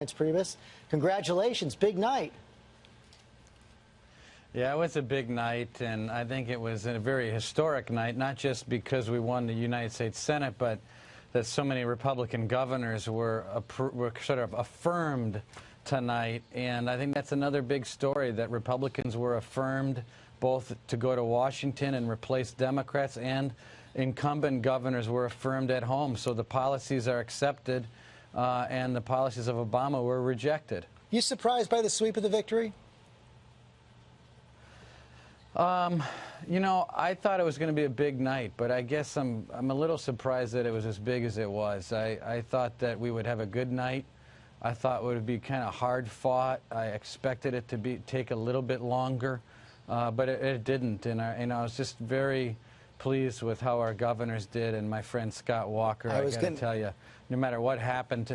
Reince Priebus, congratulations, big night. Yeah, it was a big night, and I think it was a very historic night, not just because we won the United States Senate, but that so many Republican governors were sort of affirmed tonight. And I think that's another big story, that Republicans were affirmed both to go to Washington and replace Democrats, and incumbent governors were affirmed at home. So the policies are accepted, and the policies of Obama were rejected. You surprised by the sweep of the victory? You know, I thought it was going to be a big night, but I guess I'm a little surprised that it was as big as it was. I thought that we would have a good night. I thought it would be kind of hard fought. I expected it to take a little bit longer, but it didn't. And I was just very pleased with how our governors did, and my friend Scott Walker. I got to tell you, no matter what happened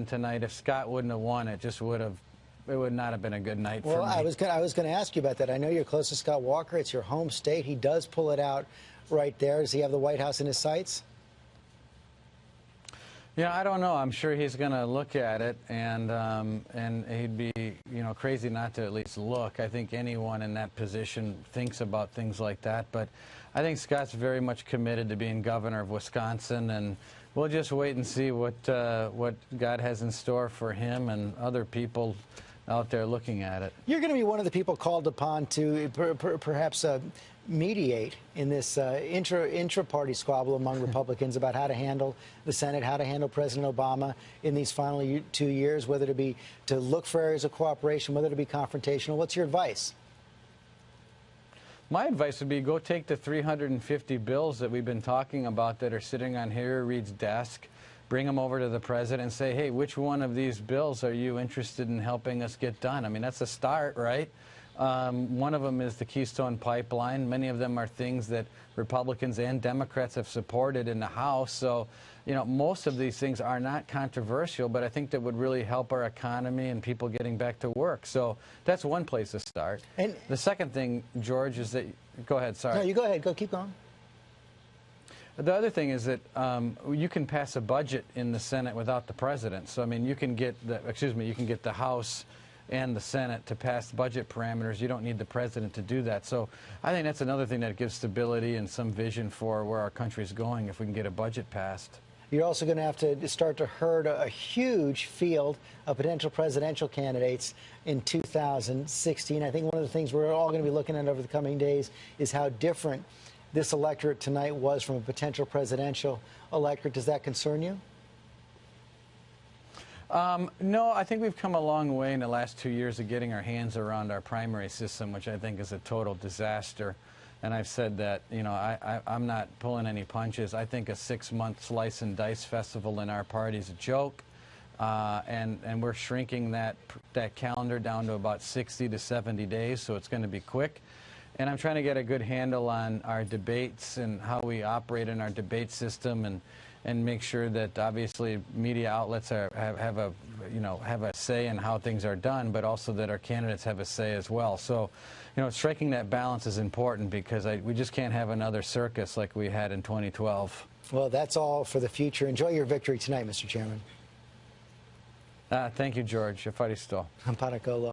tonight, if Scott wouldn't have won, it would not have been a good night for me. Well, I was going to ask you about that. I know you're close to Scott Walker. It's your home state. He does pull it out right there. Does he have the White House in his sights? Yeah, I don't know. I'm sure he's going to look at it, and he'd be, crazy not to at least look. I think anyone in that position thinks about things like that. But I think Scott's very much committed to being governor of Wisconsin, and we'll just wait and see what God has in store for him and other people out there looking at it. You're going to be one of the people called upon to perhaps mediate in this intra-party squabble among Republicans about how to handle the Senate, how to handle President Obama in these final 2 years, whether to be to look for areas of cooperation, whether to be confrontational. What's your advice? My advice would be go take the 350 bills that we've been talking about that are sitting on Harry Reid's desk, bring them over to the president and say, hey, which one of these bills are you interested in helping us get done? I mean, that's a start, right? One of them is the Keystone Pipeline. Many of them are things that Republicans and Democrats have supported in the House. So, most of these things are not controversial, but I think that would really help our economy and people getting back to work. So that's one place to start. And the second thing, George, is that, go ahead, sorry. No, you go ahead, keep going. The other thing is that you can pass a budget in the Senate without the president. So, I mean, you can get the House and the Senate to pass budget parameters. You don't need the president to do that. So I think that's another thing that gives stability and some vision for where our country is going if we can get a budget passed. You're also going to have to start to herd a huge field of potential presidential candidates in 2016. I think one of the things we're all going to be looking at over the coming days is how different this electorate tonight was from a potential presidential electorate. Does that concern you? No, I think we've come a long way in the last 2 years of getting our hands around our primary system, which I think is a total disaster. And I've said that, I'm not pulling any punches. I think a 6-month slice and dice festival in our party is a joke. And we're shrinking that calendar down to about 60 to 70 days, so it's going to be quick. And I'm trying to get a good handle on our debates and how we operate in our debate system, and make sure that obviously media outlets have a say in how things are done, but also that our candidates have a say as well. So, striking that balance is important, because we just can't have another circus like we had in 2012. Well, that's all for the future. Enjoy your victory tonight, Mr. Chairman. Thank you, George. Afaristo. I'm Paracolo.